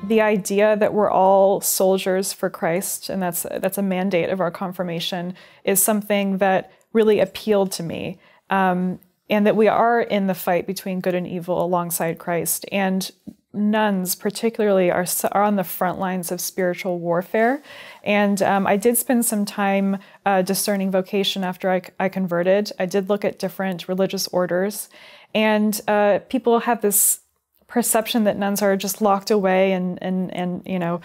The idea that we're all soldiers for Christ, and that's a mandate of our confirmation, is something that really appealed to me. And that we are in the fight between good and evil alongside Christ. And nuns particularly are on the front lines of spiritual warfare. And I did spend some time discerning vocation after I converted. I did look at different religious orders. And people have this perception that nuns are just locked away and you know,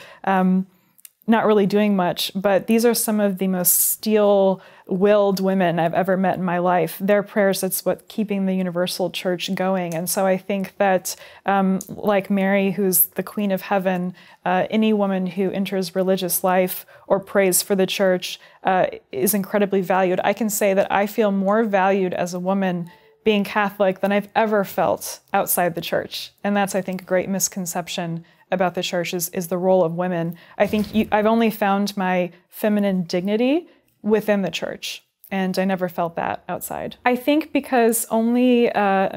not really doing much. But these are some of the most steel-willed women I've ever met in my life. Their prayers, it's what's keeping the universal church going. And so I think that, like Mary, who's the Queen of Heaven, any woman who enters religious life or prays for the church is incredibly valued. I can say that I feel more valued as a woman being Catholic than I've ever felt outside the church. And that's, I think, a great misconception about the church is the role of women. I think I've only found my feminine dignity within the church, and I never felt that outside. I think because only,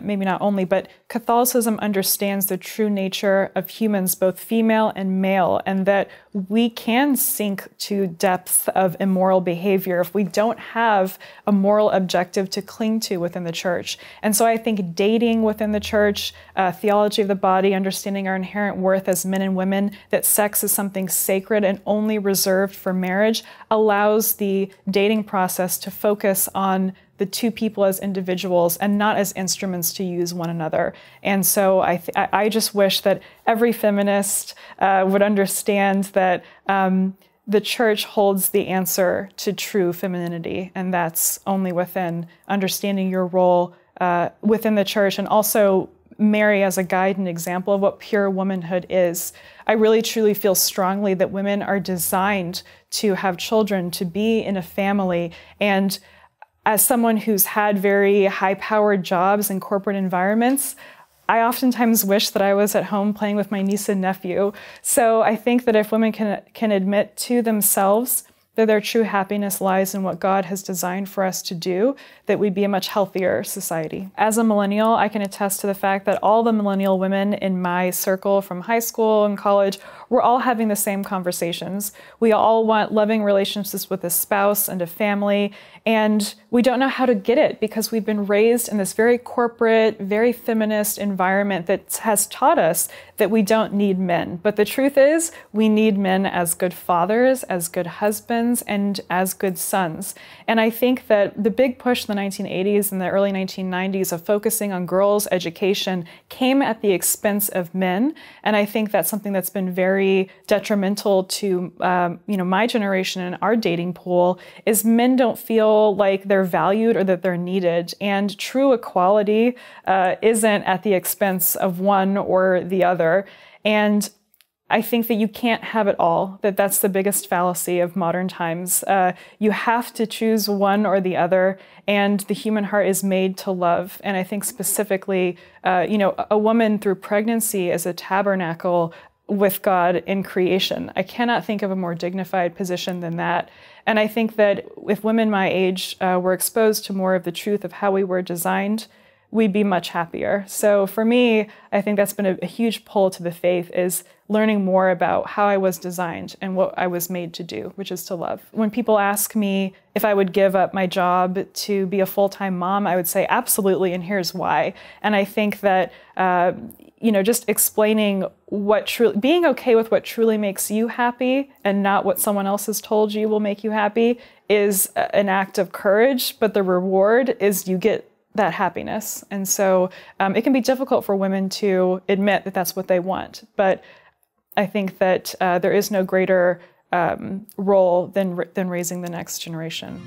maybe not only, but Catholicism understands the true nature of humans, both female and male, and that we can sink to depths of immoral behavior if we don't have a moral objective to cling to within the church. And so I think dating within the church, theology of the body, understanding our inherent worth as men and women, that sex is something sacred and only reserved for marriage, allows the dating process to focus on the two people as individuals and not as instruments to use one another. And so I just wish that every feminist would understand that the church holds the answer to true femininity, and that's only within understanding your role within the church, and also Mary as a guide and example of what pure womanhood is. I really truly feel strongly that women are designed to have children, to be in a family, and as someone who's had very high-powered jobs in corporate environments, I oftentimes wish that I was at home playing with my niece and nephew. So I think that if women can admit to themselves that their true happiness lies in what God has designed for us to do, that we'd be a much healthier society. As a millennial, I can attest to the fact that all the millennial women in my circle from high school and college, we're all having the same conversations. We all want loving relationships with a spouse and a family, and we don't know how to get it because we've been raised in this very corporate, very feminist environment that has taught us that we don't need men. But the truth is, we need men as good fathers, as good husbands, and as good sons. And I think that the big push in the 1980s and the early 1990s of focusing on girls' education came at the expense of men. And I think that's something that's been very detrimental to my generation and our dating pool, is men don't feel like they're valued or that they're needed. And true equality isn't at the expense of one or the other. And I think that you can't have it all, that's the biggest fallacy of modern times. You have to choose one or the other, and the human heart is made to love. And I think specifically, a woman through pregnancy is a tabernacle with God in creation. I cannot think of a more dignified position than that. And I think that if women my age were exposed to more of the truth of how we were designed, we'd be much happier. So for me, I think that's been a huge pull to the faith, is learning more about how I was designed and what I was made to do, which is to love. When people ask me if I would give up my job to be a full-time mom, I would say absolutely, and here's why. And I think that just explaining being okay with what truly makes you happy and not what someone else has told you will make you happy is an act of courage, but the reward is you get that happiness. And so it can be difficult for women to admit that that's what they want. But I think that there is no greater role than raising the next generation.